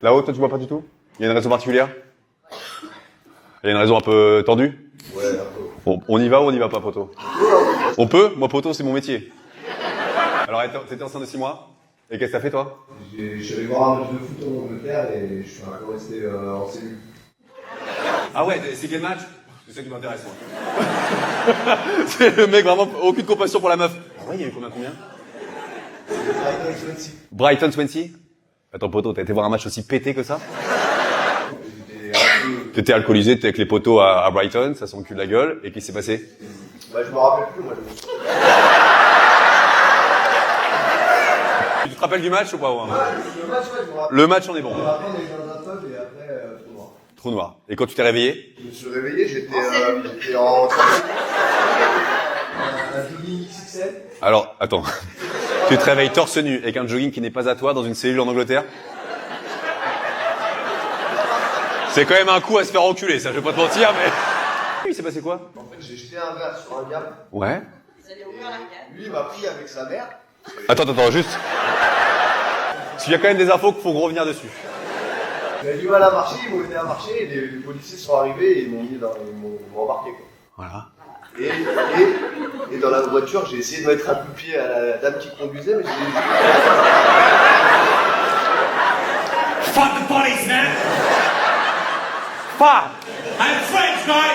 Là-haut, toi, tu vois pas du tout? Il y a une raison particulière? Il y a une raison un peu tendue? Ouais, un peu. Bon, on y va ou on y va pas, poto? On peut? Moi, poto, c'est mon métier. Alors, t'étais enceinte de 6 mois? Et qu'est-ce que t'as fait, toi? Je suis allé voir un match de foot en Angleterre et je suis un peu resté en cellule. Ah ouais, c'est quel match? C'est ça qui m'intéresse, moi. C'est le mec, vraiment, aucune compassion pour la meuf. Ah ouais, il y a eu combien? Brighton Swansea. Brighton Swansea? Attends, poto, t'as été voir un match aussi pété que ça? J'étais un peu... T'étais alcoolisé, t'étais avec les potos à Brighton, ça s'en cul de la gueule, et qu'est-ce qui s'est passé? Bah, je me rappelle plus, moi. Tu te rappelles du match ou pas? Le match, ouais, je me rappelle. Le match, on est bon. Après, on est dans un pub et après, tout noir. Trou noir. Et quand tu t'es réveillé? Je me suis réveillé, j'étais en... un jogging XXL. Alors, attends. Tu te réveilles torse nu avec un jogging qui n'est pas à toi dans une cellule en Angleterre? C'est quand même un coup à se faire enculer, ça, je vais pas te mentir, mais... Il s'est passé quoi? En fait, j'ai jeté un verre sur un gars. Ouais. Lui, il m'a pris avec sa mère. Attends, juste. Parce qu'il y a quand même des infos qu'il faut revenir dessus. Il a dit voilà, marcher, ils m'ont aidé à marcher, et les policiers sont arrivés et ils m'ont embarqué, quoi. Voilà. Et dans la voiture, j'ai essayé de mettre un coup de pied à la dame qui conduisait, mais j'ai... Fuck the police, man! Fuck! I'm French, guy!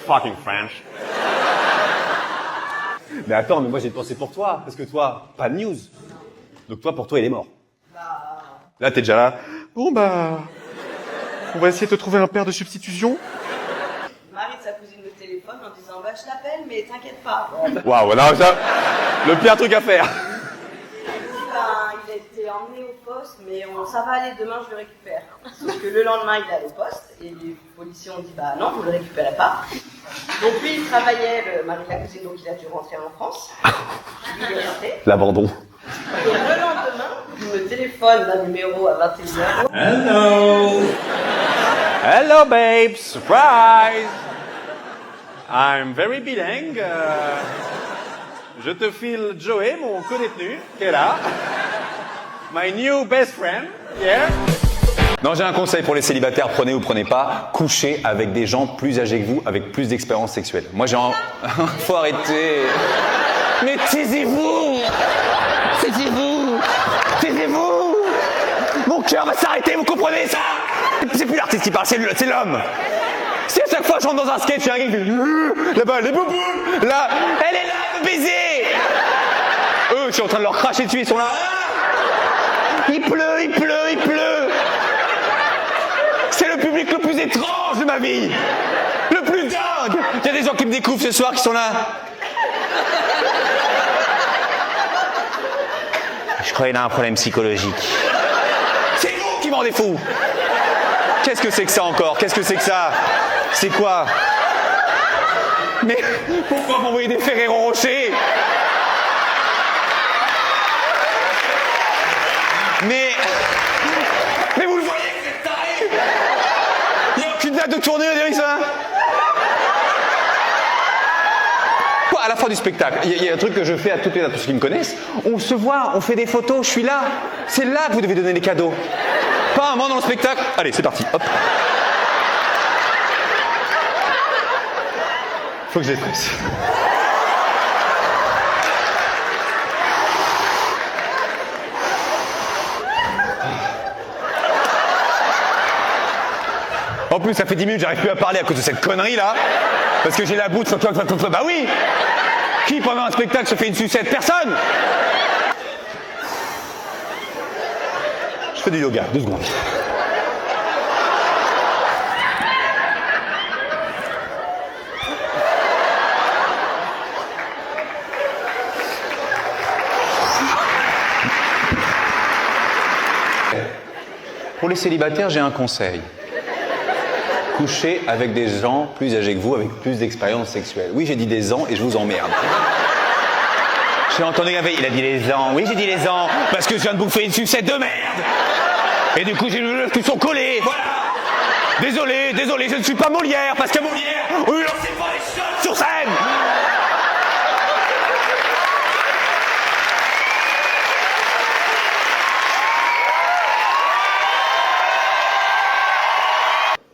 Fucking French. Mais attends, mais moi j'ai pensé pour toi, parce que toi, pas de news. Donc toi, pour toi, il est mort. Là, t'es déjà là. Bon bah, on va essayer de te trouver un père de substitution. Marie de sa cousine me téléphone en disant bah je l'appelle mais t'inquiète pas. Waouh, non, ça, le pire truc à faire. Il a été emmené au poste mais ça va aller, demain je le récupère. Sauf que le lendemain il est allé au poste et les policiers ont dit bah non vous le récupérez pas. Donc lui il travaillait, Marie de la cousine, donc il a dû rentrer en France. Lui il est resté. L'abandon. Et le lendemain il me téléphone d'un numéro à 21h. Hello! Hello babes, surprise. I'm very bilingue. Je te file Joey, mon co-détenu, qui est là. My new best friend, yeah. Non, j'ai un conseil pour les célibataires, prenez ou prenez pas, couchez avec des gens plus âgés que vous, avec plus d'expérience sexuelle. Moi j'ai un... Faut arrêter. Mais taisez-vous. Taisez-vous. Taisez-vous. Mon cœur va s'arrêter, vous comprenez ça? C'est plus l'artiste qui parle, c'est l'homme. Si à chaque fois je rentre dans un sketch, il y a un gars qui fait là-bas, les boubous, là, elle est là, elle veut baiser. Eux, je suis en train de leur cracher dessus, ils sont là. Il pleut, il pleut, il pleut. C'est le public le plus étrange de ma vie. Le plus dingue. Il y a des gens qui me découvrent ce soir qui sont là. Je crois qu'il a un problème psychologique. C'est vous qui m'en rendez fou. Qu'est-ce que c'est que ça encore? Qu'est-ce que c'est que ça? C'est quoi? Mais pourquoi m'envoyer des Ferrero Rocher? Mais vous le voyez que c'est taré? Il n'y a aucune date de tournée, ça? Quoi, à la fin du spectacle, il y a un truc que je fais à toutes les dates, tous ceux qui me connaissent. On se voit, on fait des photos, je suis là. C'est là que vous devez donner les cadeaux. Pas un moment dans le spectacle. Allez, c'est parti. Hop. Faut que je les stresse. En plus, ça fait 10 minutes, j'arrive plus à parler à cause de cette connerie là. Parce que j'ai la bouche. Bah oui. Qui pendant un spectacle se fait une sucette? Personne. Je fais du yoga, 2 secondes. Pour les célibataires, j'ai un conseil. Couchez avec des gens plus âgés que vous, avec plus d'expérience sexuelle. Oui, j'ai dit des ans et je vous emmerde. J'ai entendu il a dit les ans. Oui, j'ai dit les ans, parce que je viens de bouffer une sucette de merde. Et du coup, j'ai le qui sont collés. Voilà. Désolé, je ne suis pas Molière, parce que Molière, on lui lançait pas les shots sur scène.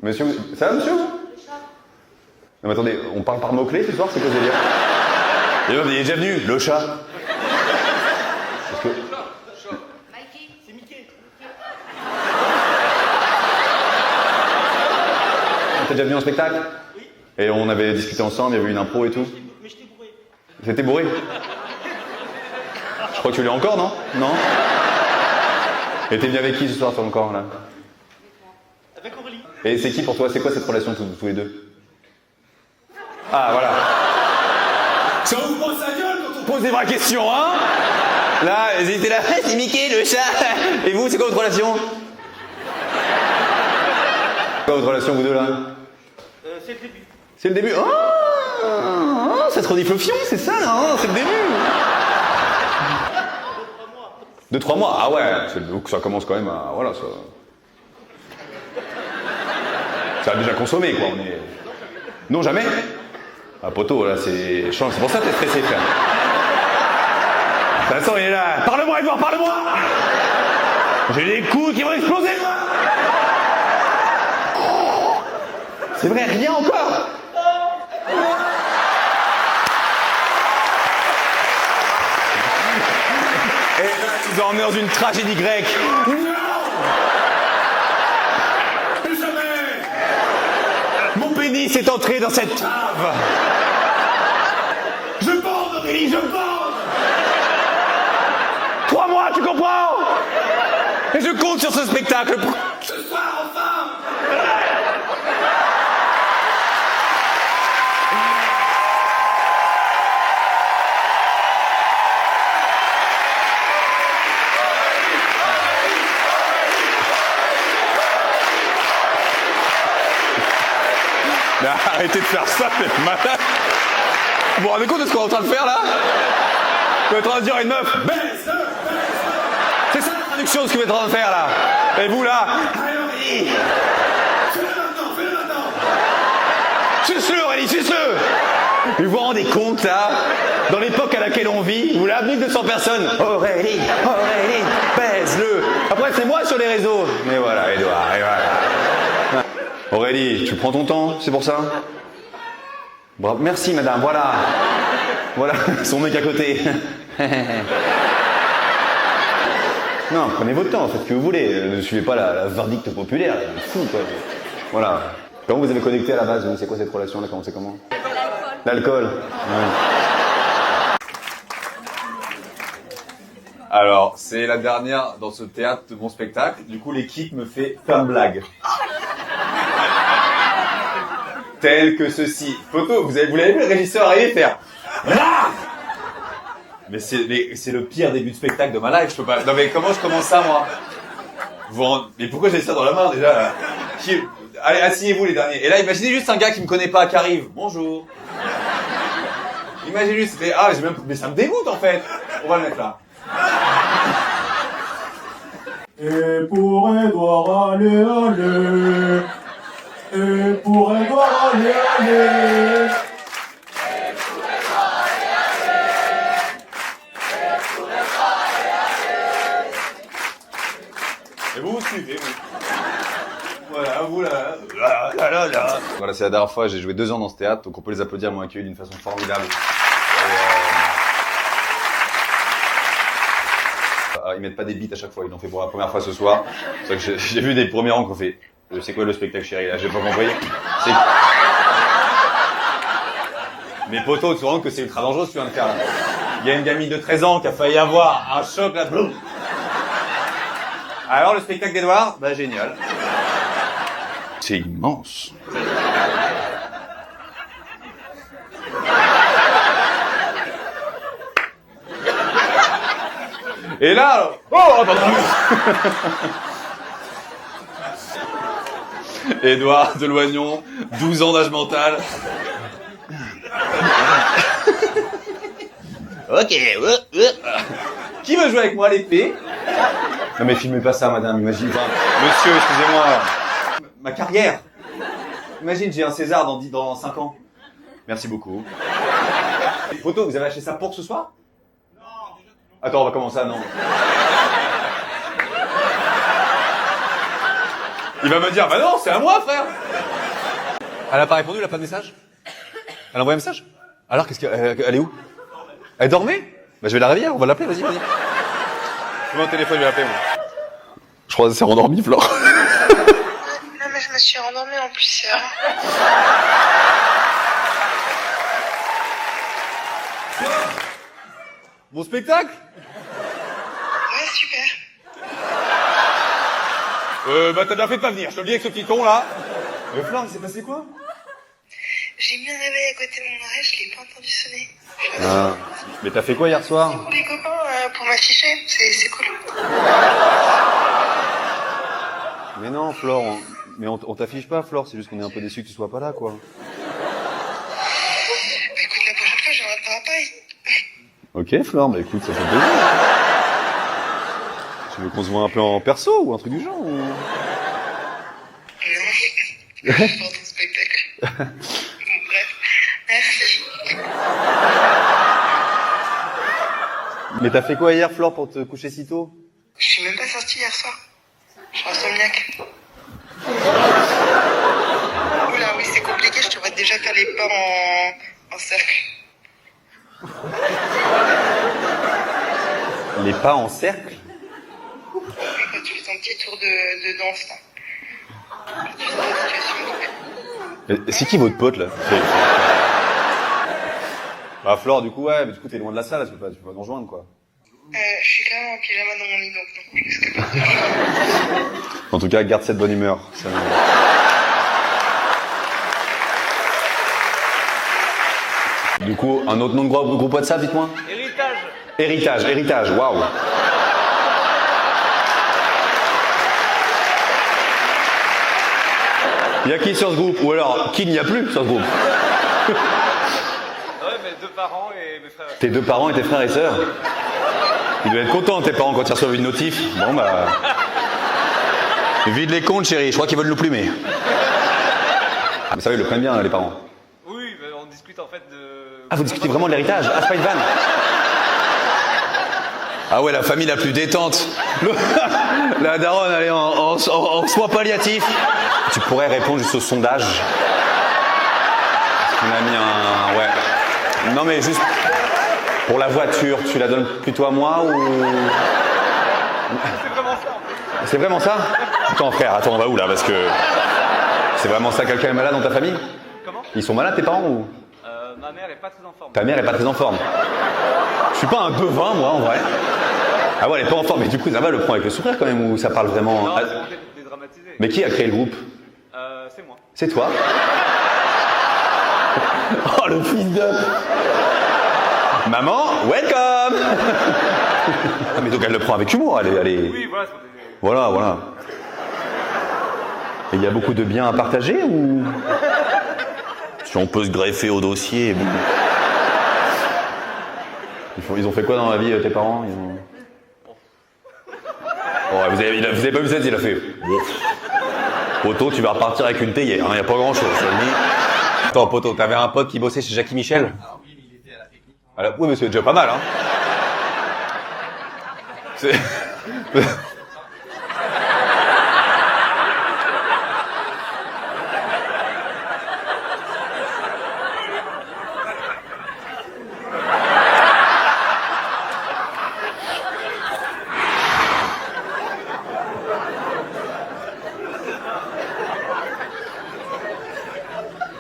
Monsieur, ça va monsieur? Non mais attendez, on parle par mots-clés ce soir, c'est quoi ce délire? Et on est déjà venu, le chat. Parce que... Mikey, c'est Mickey. T'es déjà venu en spectacle? Oui. Et on avait discuté ensemble, il y avait une impro et tout. Mais j'étais bourré. T'étais bourré? Je crois que tu l'es encore, non? Non? Et t'es venu avec qui ce soir, toi, encore, là? Avec Aurélie. Et c'est qui pour toi? C'est quoi cette relation tous les deux? Ah, voilà. Ça vous prend sa gueule quand on Pose des vraies questions, hein? Là, ils étaient là, c'est Mickey, le chat. Et vous, c'est quoi votre relation? C'est quoi votre relation, vous deux, là? C'est le début. C'est le début. Oh, ça se rediffe le fion, c'est ça, là, hein, c'est le début. 2-3 mois. Ah ouais, donc ça commence quand même à... Voilà, ça... Ça a déjà consommé, quoi, on est... Non, jamais? Ah, poteau, là, c'est... C'est pour ça que t'es stressé, frère. Vincent, il est là. Parle-moi, Edouard, parle-moi! J'ai des couilles qui vont exploser, moi! C'est vrai, rien encore! Et ils ont emmené dans une tragédie grecque. Non! Plus jamais! Mon pénis est entré dans cette cave. Je bande, Aurélie, je bande! 3 mois, tu comprends? Et je compte sur ce spectacle. Ce soir, enfin! Mais arrêtez de faire ça, t'es malade. Vous vous rendez compte de ce qu'on est en train de faire là? Vous êtes en train de dire à une meuf, baisse. C'est ça la traduction de ce que vous êtes en train de faire là. Et vous là, Allez, Aurélie! Fais-le maintenant, fais-le maintenant! suce-le Aurélie, suce-le. Vous vous rendez compte là? Dans l'époque à laquelle on vit, vous l'avez 200 personnes. Aurélie, Aurélie, baise-le. Après c'est moi sur les réseaux. Mais voilà, Edouard, et voilà. Aurélie, tu prends ton temps, c'est pour ça? Bravo, merci madame, voilà. Voilà, son mec à côté. Non, prenez votre temps, faites ce que vous voulez. Ne suivez pas la verdict populaire, il est fou quoi. Voilà. Comment vous avez connecté à la base, vous? C'est quoi cette relation là? Comment c'est comment? L'alcool. Ouais. Alors, c'est la dernière dans ce théâtre de mon spectacle. Du coup, l'équipe me fait plein de blagues. Tel que ceci. Photo, vous l'avez vu, le régisseur arriver faire. Là mais c'est le pire début de spectacle de ma life, je peux pas. Non mais comment je commence ça moi? Mais pourquoi j'ai ça dans la main déjà là? Allez, asseyez-vous les derniers. Et là, imaginez juste un gars qui me connaît pas qui arrive. Bonjour. Imaginez juste, mais ça me dégoûte en fait. On va le mettre là. Et pour Edouard, allez, allez. Et pour Edouard, allez, allez. Et vous suivez, vous. Voilà, vous là. Voilà, c'est la dernière fois, j'ai joué 2 ans dans ce théâtre, donc on peut les applaudir, m'ont accueilli d'une façon formidable. Ils mettent pas des beats à chaque fois, ils l'ont fait pour la première fois ce soir. C'est vrai que j'ai vu des premiers rangs qu'on fait. C'est quoi le spectacle chéri là? J'ai pas compris. Mais poteau, tu te rends compte que c'est ultra dangereux ce que tu viens de faire là. Il y a une gamine de 13 ans qui a failli avoir un choc là. Boum. Alors le spectacle d'Edouard, bah génial. C'est immense. Et là, oh pardon. Édouard de Loignon, 12 ans d'âge mental. Ok. Qui veut jouer avec moi à l'épée? Non mais filmez pas ça, madame. Imagine pas. Monsieur, excusez-moi. Ma carrière. Imagine, j'ai un César dans 5 ans. Merci beaucoup. Photo, vous avez acheté ça pour ce soir? Non, déjà. Attends, on va commencer à non. Il va me dire, bah non, c'est à moi, frère. Elle a pas répondu, elle a pas de message? Elle a envoyé un message? Alors, qu'est-ce elle est où? Elle dormait? Bah, je vais la réveiller, on va l'appeler, vas-y. Je mets au téléphone, je vais l'appeler, moi. Je crois que c'est endormi, Flore. Non, mais je me suis endormie en plus. Bon spectacle? Ouais, super. Bah, t'as bien fait de pas venir, je te le dis avec ce petit ton, là. Flore, il s'est passé quoi? J'ai mis un réveil à côté de mon oreille, je l'ai pas entendu sonner. Ah. Mais t'as fait quoi hier soir? Pour les copains, pour m'afficher, c'est cool. Mais non, Flore, mais on t'affiche pas, Flore, c'est juste qu'on est un peu déçus que tu sois pas là, quoi. Bah écoute, la prochaine fois, j'aurai pas pareil. Ok, Flore, bah écoute, ça fait plaisir. Tu veux qu'on se voit un peu en perso, ou un truc du genre, ou... Non, je vais faire ton spectacle. Bon, bref, merci. Mais t'as fait quoi hier, Flore, pour te coucher si tôt? Je suis même pas sortie hier soir. Je suis insomniaque. Oula, oui, c'est compliqué, je te vois déjà faire les pas en cercle. Les pas en cercle? Et quand tu fais ton petit tour de danse, là. Tu fais ta situation, C'est qui votre pote, là? Bah, Flore, du coup, ouais, mais du coup, t'es loin de la salle, tu peux pas nous rejoindre, quoi. je suis quand même en pyjama dans mon lit, donc non. Je risque pas de... En tout cas, garde cette bonne humeur. Ça... Du coup, un autre nom de groupe WhatsApp, dites-moi? Héritage, waouh. Il y a qui sur ce groupe? Ou alors, qui n'y a plus sur ce groupe? Ouais, mes 2 parents et mes frères. Tes 2 parents et tes frères et sœurs? Ils doivent être contents, tes parents, quand ils reçoivent une notif. Bon, bah... Vide les comptes, chérie, je crois qu'ils veulent nous plumer. Mais ça va, ils le prennent bien, les parents. Oui, mais on discute en fait de... Ah, vous discutez vraiment de l'héritage? Ah, c'est pas une vanne? Ah ouais, la famille la plus détente. La daronne, elle est en soins palliatifs. Tu pourrais répondre juste au sondage. On a mis un... Ouais. Non, mais juste... Pour la voiture, tu la donnes plutôt à moi ou... C'est vraiment ça, en fait. C'est vraiment ça? Attends, frère, on va où, là? Parce que... C'est vraiment ça, quelqu'un est malade dans ta famille? Comment? Ils sont malades, tes parents, ou... Ma mère est pas très en forme. Ta mère est pas très en forme. Je suis pas un devin, moi, en vrai. Ah ouais, elle est pas en forme, mais du coup, ça va, le prend avec le sourire, quand même, ou ça parle vraiment... Non, Ah, c'est pour dédramatiser. mais qui a créé le groupe? C'est moi. C'est toi? Oh, le fils de... Maman, welcome. Ah, mais donc elle le prend avec humour, elle est... Oui, voilà, c'est pour des... Voilà. Et il y a beaucoup de biens à partager, ou... Si on peut se greffer au dossier... Bon. Ils ont fait quoi dans la vie, tes parents? Oh, vous avez pas vu ça, il a fait... Poto, tu vas repartir avec une théière, il y a pas grand-chose. Attends, Poto, t'avais un pote qui bossait chez Jackie Michel? Ah oui, mais il était à la technique. Oui, mais c'est déjà pas mal, hein. C'est...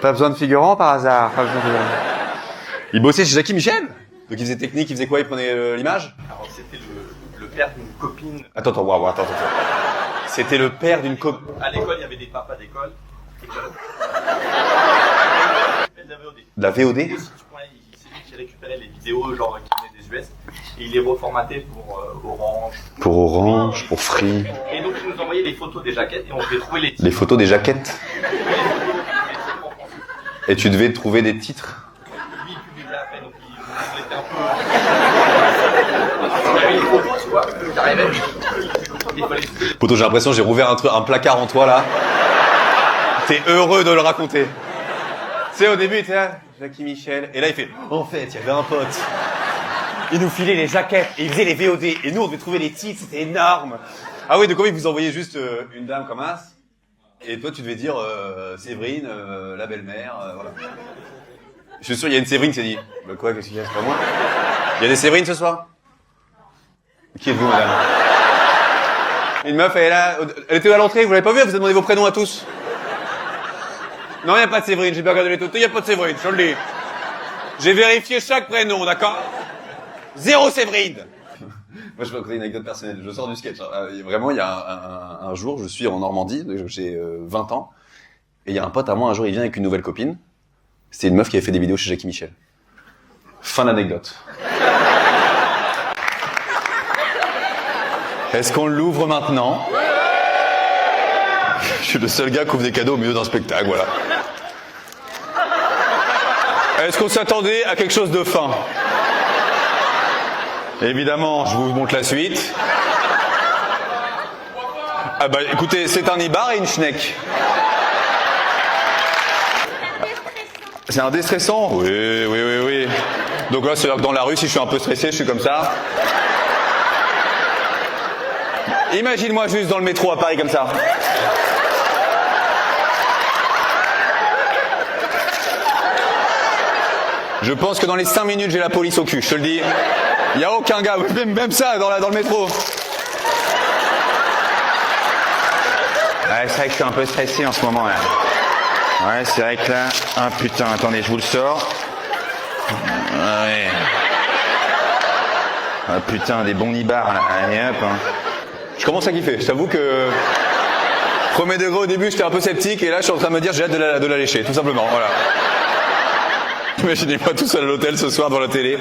Pas besoin de figurant par hasard. Pas besoin de... Il bossait chez Jackie Michel? Donc il faisait technique, il faisait quoi? Il prenait l'image? Alors, c'était le père d'une copine. Attends, waouh, attends. C'était le père d'une copine. À l'école, il y avait des papas d'école. Et de la VOD. De la VOD? C'est lui qui récupérait les vidéos, genre, qui venaient des US. Et il les reformatait pour Orange. Pour Orange, pour Free. Et donc, il nous envoyait les photos des jaquettes et on devait trouver les titres. Les photos des jaquettes. Et tu devais trouver des titres. Lui, il publiait à peine, donc il était un peu... Il y avait les photos, tu vois, j'arrivais. Il fallait... Poto, j'ai l'impression que j'ai rouvert un placard en toi, là. T'es heureux de le raconter. Tu sais, au début, il était là, Jackie Michel. Et là, il fait, en fait, il y avait un pote. Il nous filait les jaquettes et il faisait les VOD. Et nous, on devait trouver les titres, c'était énorme. Ah oui, de quoi vous envoyez juste une dame comme as? Et toi, tu devais dire Séverine, la belle-mère, voilà. Je suis sûr, il y a une Séverine qui s'est dit bah quoi, qu'est-ce qu'il y a, c'est pas moi. Il y a des Séverines ce soir? Qui êtes-vous, madame? Une meuf, elle est là, elle était à l'entrée, vous l'avez pas vu, elle vous a demandé vos prénoms à tous. Non, il n'y a pas de Séverine, j'ai bien regardé les totaux, il n'y a pas de Séverine, je te le dis. J'ai vérifié chaque prénom, d'accord? 0 Séverine. Moi, je vais raconter une anecdote personnelle. Je sors du sketch. Vraiment, il y a un jour, je suis en Normandie, j'ai 20 ans, et il y a un pote à moi, un jour, il vient avec une nouvelle copine. C'était une meuf qui avait fait des vidéos chez Jackie Michel. Fin d'anecdote. Est-ce qu'on l'ouvre maintenant? Je suis le seul gars qui ouvre des cadeaux au milieu d'un spectacle, voilà. Est-ce qu'on s'attendait à quelque chose de fin? Évidemment, je vous montre la suite. Ah bah écoutez, c'est un Ibar et une Schneck. C'est un déstressant? Oui. Donc là, c'est-à-dire que dans la rue, si je suis un peu stressé, je suis comme ça. Imagine-moi juste dans le métro à Paris comme ça. Je pense que dans les 5 minutes, j'ai la police au cul, je te le dis. Il n'y a aucun gars, même ça, dans le métro. Ouais, c'est vrai que je suis un peu stressé en ce moment, là. Ouais, c'est vrai que là... Ah putain, attendez, je vous le sors. Ouais. Ah putain, des bons nibards, là. Allez, hop, hein. Je commence à kiffer, je t'avoue que... Premier degré au début, j'étais un peu sceptique, et là, je suis en train de me dire, j'ai hâte de la lécher, tout simplement, voilà. Imaginez-moi tout seul à l'hôtel ce soir devant la télé.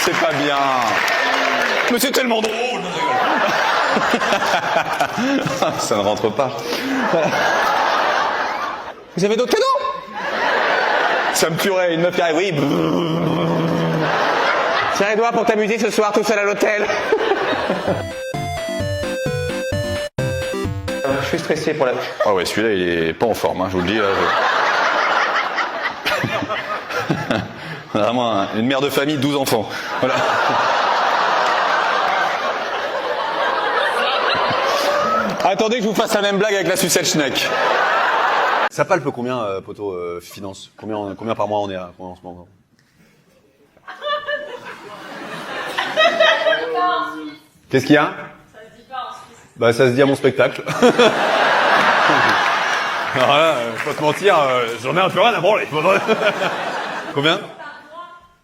C'est pas bien. Mais c'est tellement drôle. Ça ne rentre pas. Vous avez d'autres cadeaux? Ça me tuerait, une meuf qui arrive, oui. Tiens Edouard, pour t'amuser ce soir tout seul à l'hôtel. Je suis stressé pour la... Ah ouais, celui-là, il est pas en forme, hein, je vous le dis. Là, Vraiment une mère de famille, 12 enfants. Voilà. Attendez que je vous fasse la même blague avec la sucette Schneck. Ça palpe combien, poteau, finance? Combien par mois on est à en ce moment? Qu'est-ce qu'il y a? Ça se dit pas en Suisse. Bah ça se dit à mon spectacle. Alors là, faut te mentir, j'en ai un peu rien à branler. Combien?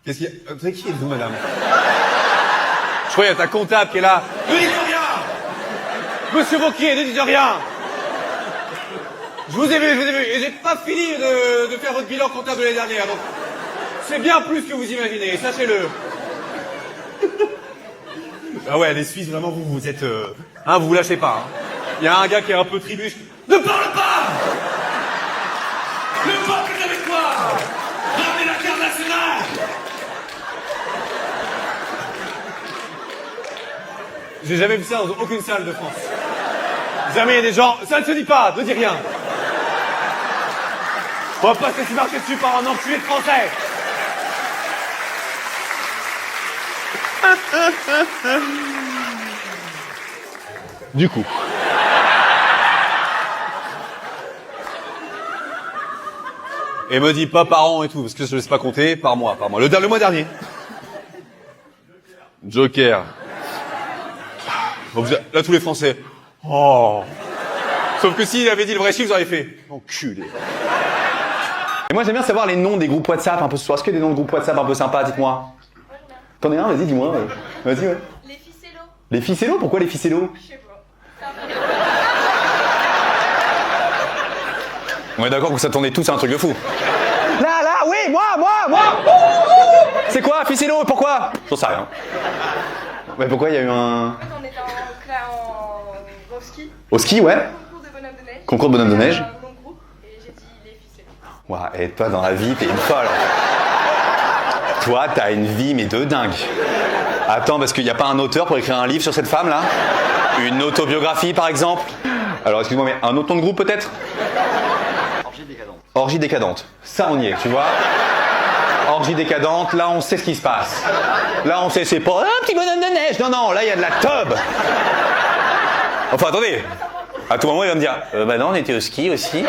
Qu'est-ce qu'il y a? Vous savez qui êtes-vous, madame? Je crois qu'il y a ta comptable qui est là. Ne dites rien! Monsieur Vauquier, ne dites rien! Je vous ai vu, et j'ai pas fini de faire votre bilan comptable de l'année dernière, donc c'est bien plus que vous imaginez, sachez-le. Ah ouais, les Suisses, vraiment, vous êtes... Hein, vous lâchez pas. Il y a un gars qui est un peu tribuche. Ne parle pas! Le peuple est avec toi! Ramenez la carte nationale! J'ai jamais vu ça dans aucune salle de France. Jamais il y a des gens... Ça ne se dit pas, ne dis rien. On va pas se laisser marcher dessus par un enculé de français. Du coup. Et me dit pas par an et tout, parce que je ne laisse pas compter, par mois. Le mois dernier. Joker. Là, tous les Français. Oh. Sauf que s'il avait dit le vrai chiffre, vous auriez fait. Enculé. Et moi, j'aime bien savoir les noms des groupes WhatsApp un peu ce soir. Est-ce qu'il y a des noms de groupes WhatsApp un peu sympas, dites-moi. T'en es un, vas-y, dis-moi. Vas-y, ouais. Les ficellos. Les ficellos? Pourquoi les ficellos? Je sais pas. On est d'accord que vous attendez tous à un truc de fou. Là, oui, moi. C'est quoi, ficello? Pourquoi? J'en sais rien. Mais pourquoi il y a eu un... On était au ski. Au ski, ouais. Concours de bonhomme de neige. Concours de bonhomme de neige. Mon groupe et j'ai dit les ficellos. Ouah, et toi, dans la vie, t'es une folle. Toi, t'as une vie, mais de dingue. Attends, parce qu'il n'y a pas un auteur pour écrire un livre sur cette femme-là? Une autobiographie, par exemple? Alors, excuse-moi, mais un autre nom de groupe peut-être? Orgie décadente. Orgie décadente. Ça, on y est, tu vois. Orgie décadente, là, on sait ce qui se passe. Là, on sait, c'est pas un petit bonhomme de neige. Non, non, là, il y a de la tub. Enfin, attendez. À tout moment, il va me dire, bah non, on était au ski aussi.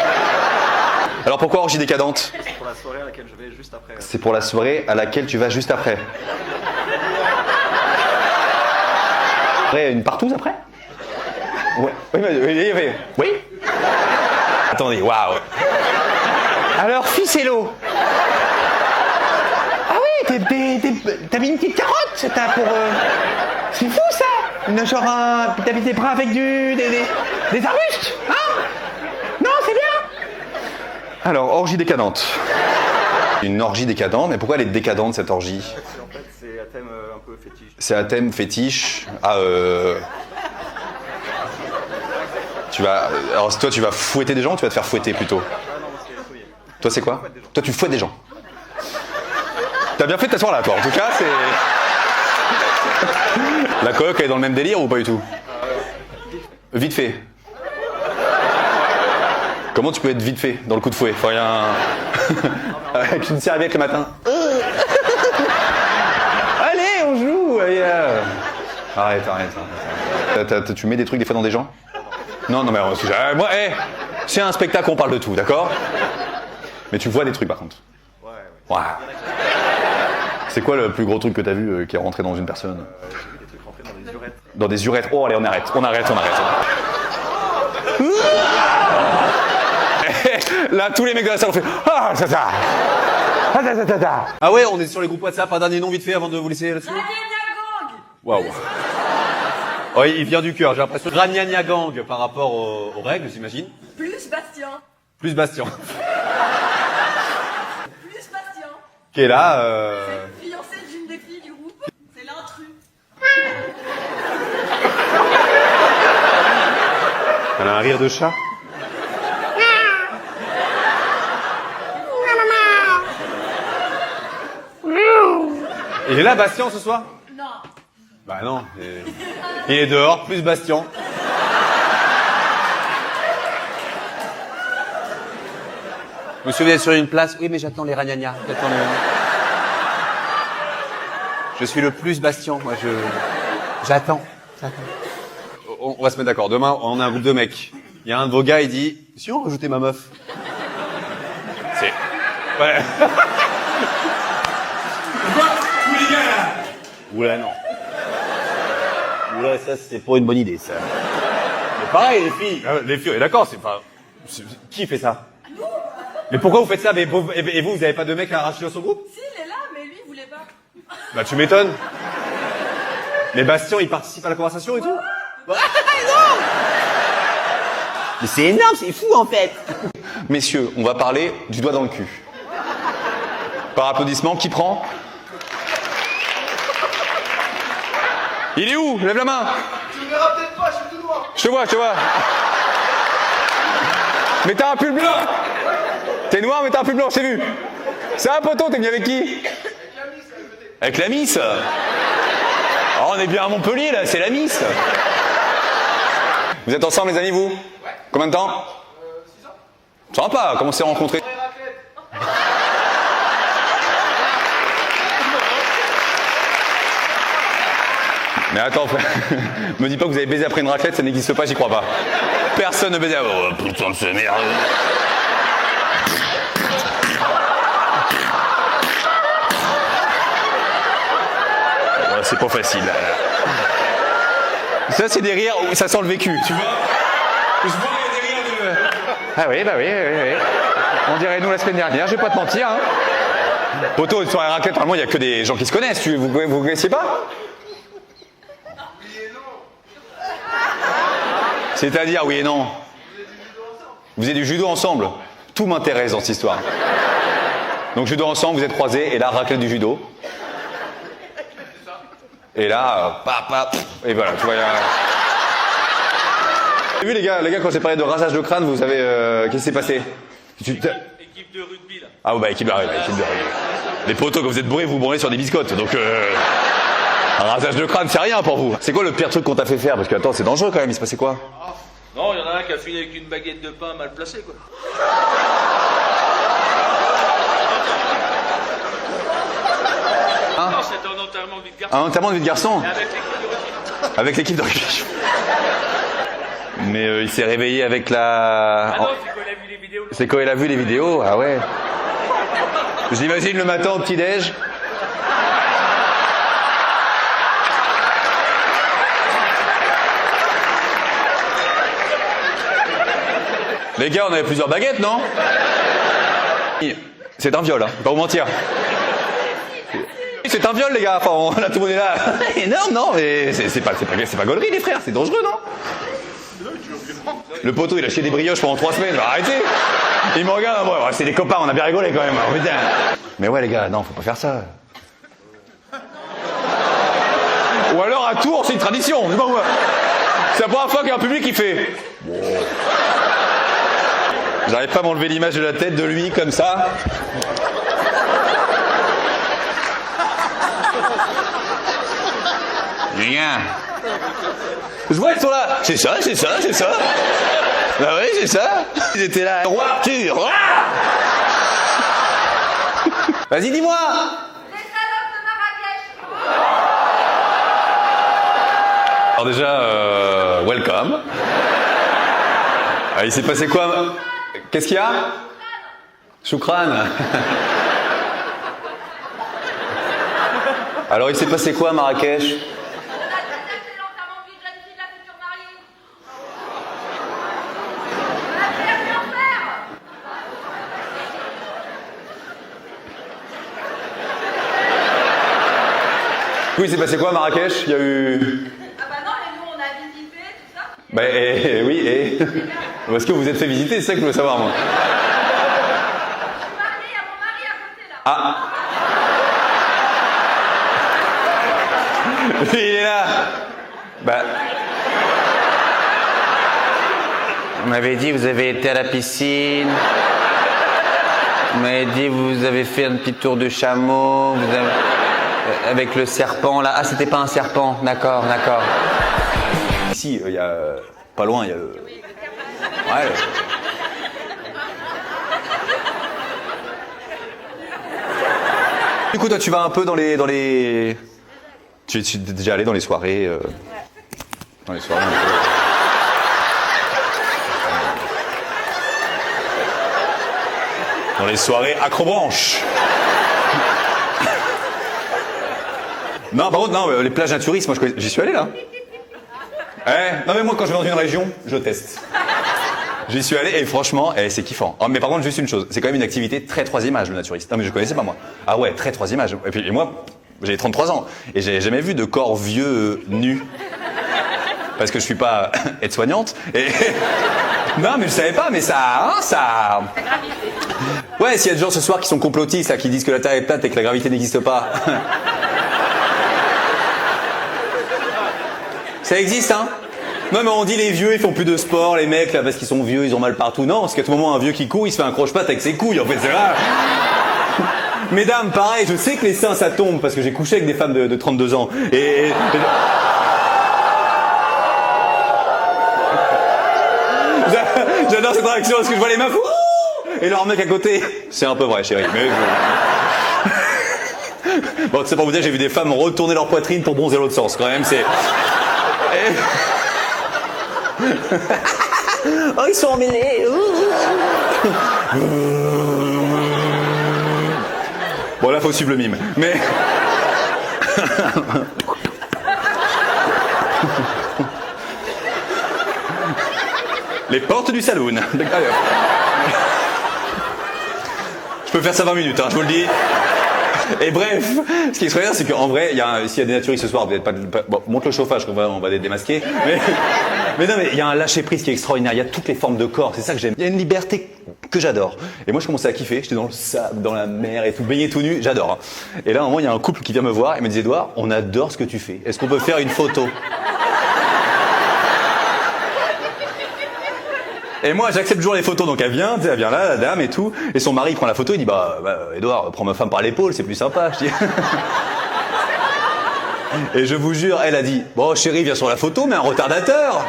Alors, pourquoi orgie décadente? C'est pour la soirée à laquelle je vais juste après. C'est pour la soirée à laquelle tu vas juste après. Après, une partouze après? Ouais. Oui. Attendez, waouh. Alors, ficello. Ah oui, t'as mis une petite carotte, t'as pour... C'est fou ça. Genre t'as mis des bras avec des arbustes, hein? Non, c'est bien. Alors, orgie décadente. Une orgie décadente, mais pourquoi elle est décadente cette orgie? En fait, c'est un thème un peu fétiche. C'est un thème fétiche. Ah, tu vas... Alors, toi, tu vas fouetter des gens ou tu vas te faire fouetter plutôt? Ah non, c'est fouillé. Toi, c'est quoi? Toi, tu fouettes des gens. T'as bien fait de t'asseoir là, toi. En tout cas, c'est... La coloc, elle est dans le même délire ou pas du tout? Vite fait. Comment tu peux être vite fait dans le coup de fouet? Faut rien... Avec une serviette le matin. Allez, on joue. Arrête. Tu mets des trucs des fois dans des gens? Non, mais moi, c'est un spectacle, on parle de tout, d'accord? Mais tu vois des trucs par contre. Ouais. C'est quoi le plus gros truc que t'as vu qui est rentré dans une personne? J'ai vu des trucs rentrer dans des urettes. Dans des urettes. Oh, allez, on arrête. Là, tous les mecs de la salle ont fait ah, ça. Ah ouais, on est sur les groupes WhatsApp. Un dernier nom vite fait avant de vous laisser là-dessus. Waouh. Oh, il vient du cœur, j'ai l'impression. Ragnagna Gang par rapport aux règles, j'imagine. Plus Bastien. Plus Bastien. Plus Bastien. Qui est là. Fiancé d'une des filles du groupe. C'est l'intrus. Elle a un rire de chat. Il est là, Bastien, ce soir? Non. Bah non. Il est dehors, plus Bastien. Monsieur, vous êtes sur une place? Oui, mais j'attends les ragnagnas. Je suis le plus Bastien, moi, j'attends. On va se mettre d'accord. Demain, on a un groupe de mecs. Il y a un de vos gars, il dit, si on rajoutait ma meuf? C'est... Ouais. Tous les gars là. Oula, non. Oula, ça, c'est pas une bonne idée, ça. Mais pareil, les filles, d'accord, c'est pas... Qui fait ça? Mais pourquoi vous faites ça? Et vous avez pas de mec à arracher dans son groupe? Si, il est là, mais lui, il voulait pas. Bah, tu m'étonnes. Mais Bastien, il participe à la conversation et tout? Non! Mais c'est énorme, c'est fou en fait! Messieurs, on va parler du doigt dans le cul. Par applaudissement, qui prend? Il est où? Lève la main! Tu me verras peut-être pas, je suis tout noir. Je te vois. Mais t'as un pull blanc! T'es noir, mais t'as un pull blanc, je t'ai vu. C'est un poteau, t'es venu avec qui? Avec la Miss. Oh, on est bien à Montpellier, là, c'est la Miss. Vous êtes ensemble, les amis, vous? Ouais. Combien de temps? 6 ans. Sympa, comment on s'est rencontrés? Mais attends, frère, me dis pas que vous avez baisé après une raclette, ça n'existe pas, j'y crois pas. Personne ne baisait. Oh putain de ce merde. Oh, c'est pas facile. Ça, c'est des rires où ça sent le vécu, tu vois. Je vois, il y a des rires de... Ah oui, bah oui. On dirait nous la semaine dernière, je vais pas te mentir. Hein. Poto, sur la raclette, normalement, il y a que des gens qui se connaissent. Vous connaissiez pas? C'est-à-dire, oui et non. Vous êtes du judo ensemble. Tout m'intéresse dans cette histoire. Donc judo ensemble, vous êtes croisés, et là, raclette du judo. Et là, et voilà, tu vois. Vous avez vu les gars, quand j'ai parlé de rasage de crâne, vous savez, qu'est-ce qui s'est passé? Équipe de rugby, là. Ah bah équipe de rugby. Les potos, quand vous êtes bourrés, vous branlez sur des biscottes, donc un rasage de crâne, c'est rien pour vous. C'est quoi le pire truc qu'on t'a fait faire? Parce que attends, c'est dangereux quand même, il se passait quoi? Non, il y en a un qui a fini avec une baguette de pain mal placée, quoi. Hein? Non, c'était un enterrement de vie de garçon. Un enterrement de vie de garçon? Et avec l'équipe de rugby. Avec l'équipe de rugby. Mais il s'est réveillé avec la... Ah non, c'est quand il a vu les vidéos. C'est quand il a vu les vidéos, ah ouais. J'imagine le matin au petit-déj. Les gars, on avait plusieurs baguettes, non? C'est un viol, hein, pas vous mentir. C'est un viol, les gars, enfin, là, tout le monde est là. Énorme, non? Mais c'est pas gaulerie, les frères, c'est dangereux, non? Le poteau, il a chié des brioches pendant 3 semaines, arrêtez! Il me regarde, moi, c'est des copains, on a bien rigolé quand même, hein, putain. Mais ouais, les gars, non, faut pas faire ça. Ou alors à Tours, c'est une tradition, c'est pas moi. C'est la première fois qu'il y a un public qui fait. Wow. J'arrive pas à m'enlever l'image de la tête de lui comme ça. Rien. Je vois, ils sont là. C'est ça, c'est ça, c'est ça. Bah oui, c'est ça. Ils étaient là. Roi Arthur. Vas-y, dis-moi. Les salopes de Marrakech. Alors déjà, welcome. Ah, il s'est passé quoi? Qu'est-ce qu'il y a? Choukran. Alors il s'est passé quoi à Marrakech? Oui, il s'est passé quoi à Marrakech? Il y a eu... Ah bah non, mais nous on a visité, tout ça. Bah oui, et... Est-ce que vous vous êtes fait visiter? C'est ça que je veux savoir, moi. Je suis mariée, il y a mon mari à côté là. Ah. Il est là. Bah... On m'avait dit, vous avez été à la piscine. On m'avait dit, vous avez fait un petit tour de chameau. Vous avez... Avec le serpent là. Ah, c'était pas un serpent. D'accord, d'accord. Ici, il y a... Pas loin, il y a... Ouais. Du coup, toi, tu vas un peu dans les... Tu es déjà allé dans les soirées... Dans les soirées un peu... Dans les soirées acrobranches. Non, par contre, non, les plages naturistes, moi, j'y suis allé, là. Non, mais moi, quand je vais dans une région, je teste. J'y suis allé, et franchement, c'est kiffant. Oh, mais par contre, juste une chose, c'est quand même une activité très 3e âge, le naturiste. Non, mais je connaissais pas, moi. Ah ouais, très 3e âge. Et puis, moi, j'ai 33 ans, et j'ai jamais vu de corps vieux nus. Parce que je suis pas aide-soignante, et... Non, mais je savais pas, mais ça... Ouais, s'il y a des gens ce soir qui sont complotistes, là, qui disent que la Terre est plate et que la gravité n'existe pas... Ça existe, hein? Non, mais on dit les vieux, ils font plus de sport, les mecs, là, parce qu'ils sont vieux, ils ont mal partout. Non, parce qu'à tout moment, un vieux qui court, il se fait un croche-patte avec ses couilles, en fait, c'est vrai. Mesdames, pareil, je sais que les seins, ça tombe, parce que j'ai couché avec des femmes de 32 ans. J'adore cette réaction, parce que je vois les meufs, et leur mec à côté. C'est un peu vrai, chérie, mais... Bon, c'est pour vous dire, j'ai vu des femmes retourner leur poitrine pour bronzer l'autre sens, quand même, c'est... Oh, ils sont emmêlés. Bon, là, faut suivre le mime. Mais... Les portes du saloon. Je peux faire ça 20 minutes, hein, je vous le dis. Et bref, ce qui est extraordinaire, c'est qu'en vrai, s'il y a des naturistes ce soir, vous n'êtes pas... Bon, monte le chauffage, on va les démasquer. Mais non, mais il y a un lâcher-prise qui est extraordinaire. Il y a toutes les formes de corps, c'est ça que j'aime. Il y a une liberté que j'adore. Et moi, je commençais à kiffer. J'étais dans le sable, dans la mer et tout, baigné tout nu, j'adore. Et là, à un moment, il y a un couple qui vient me voir et me dit, Edouard, on adore ce que tu fais. Est-ce qu'on peut faire une photo? Et moi, j'accepte toujours les photos, donc elle vient là, la dame et tout, et son mari prend la photo, il dit Edouard, prends ma femme par l'épaule, c'est plus sympa, je dis. Et je vous jure, elle a dit, bon chérie, viens sur la photo, mais un retardateur.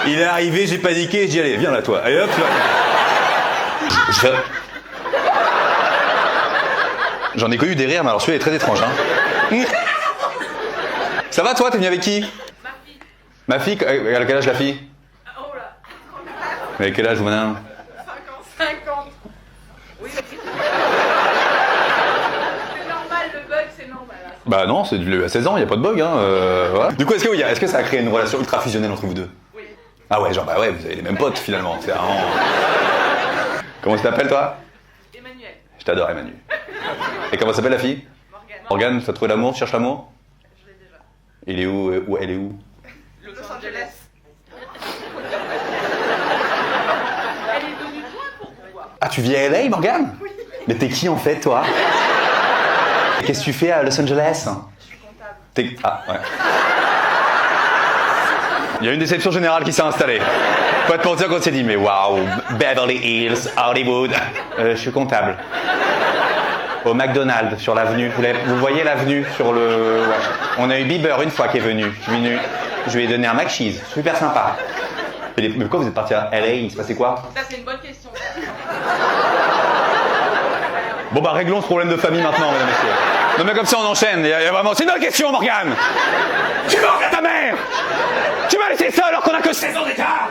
Il est arrivé, j'ai paniqué, je dis allez, viens là toi. Allez hop, tu vas. J'en ai connu des rires, mais alors celui-là est très étrange. Hein. Ça va toi, t'es venu avec qui? Ma fille. Ma fille, elle a quel âge la fille? Oh là. Mais quel âge, madame? 50. Oui. C'est normal, le bug, c'est normal. Hein. Bah non, c'est à 16 ans, il n'y a pas de bug. Hein, voilà. Du coup, est-ce que ça a créé une relation ultra fusionnelle entre vous deux? Oui. Ah ouais, genre bah ouais, vous avez les mêmes potes finalement. C'est vraiment... Comment tu t'appelles toi? Emmanuel. Je t'adore Emmanuel. Et comment s'appelle la fille? Morgane. Morgane, t'as trouvé l'amour, tu cherches l'amour? Je l'ai déjà. Il est où, elle est où? Los Angeles. Elle est venue loin pour vous voir. Ah, tu vis à LA, Morgane? Oui. Mais t'es qui en fait, toi? Qu'est-ce que tu fais à Los Angeles? Je suis comptable. Ah, ouais. Il y a une déception générale qui s'est installée. Pas te mentir quand on s'est dit, mais waouh, Beverly Hills, Hollywood. Je suis comptable. Au McDonald's, sur l'avenue. Vous voyez l'avenue sur le... Ouais. On a eu Bieber une fois qui est venu. Je lui ai donné un McCheese. Super sympa. Mais pourquoi vous êtes parti à LA? Il se passait quoi? Ça, c'est une bonne question. Bon bah réglons ce problème de famille maintenant, mesdames et messieurs. Non mais comme ça on enchaîne. Il y a vraiment... C'est une bonne question, Morgane. Tu manques à ta mère. Tu m'as laissé seul alors qu'on a que 16 ans d'écart.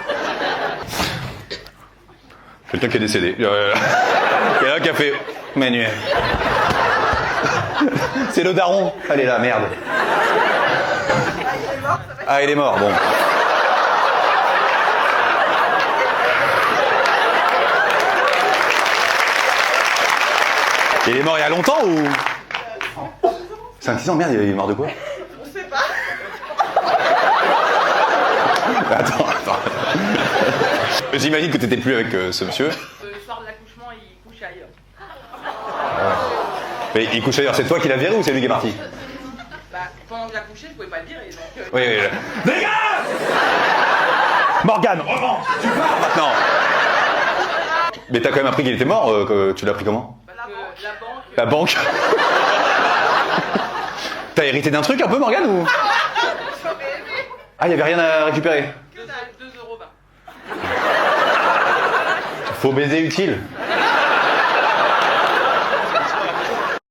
Quelqu'un qui est décédé. Quelqu'un qui a fait... Manuel. C'est le daron. Allez là, merde. Ah, il est mort, bon. Il est mort il y a longtemps ou... 5-6 ans, merde, il est mort de quoi? On sait pas. Attends. J'imagine que t'étais plus avec ce monsieur. Le soir de l'accouchement, il couche ailleurs. Mais il couche ailleurs, c'est toi qui l'as viré ou c'est lui qui est parti? Bah, pendant que j'accouchais, je pouvais pas le dire. Et donc, Oui. Dégage! Morgane, remonte! Tu pars maintenant! Mais t'as quand même appris qu'il était mort, tu l'as appris comment? parce que la banque... La banque? T'as hérité d'un truc un peu, Morgane, ou? Ah, y'avait rien à récupérer? Que dalle, 2,20 €. Faux baiser utile.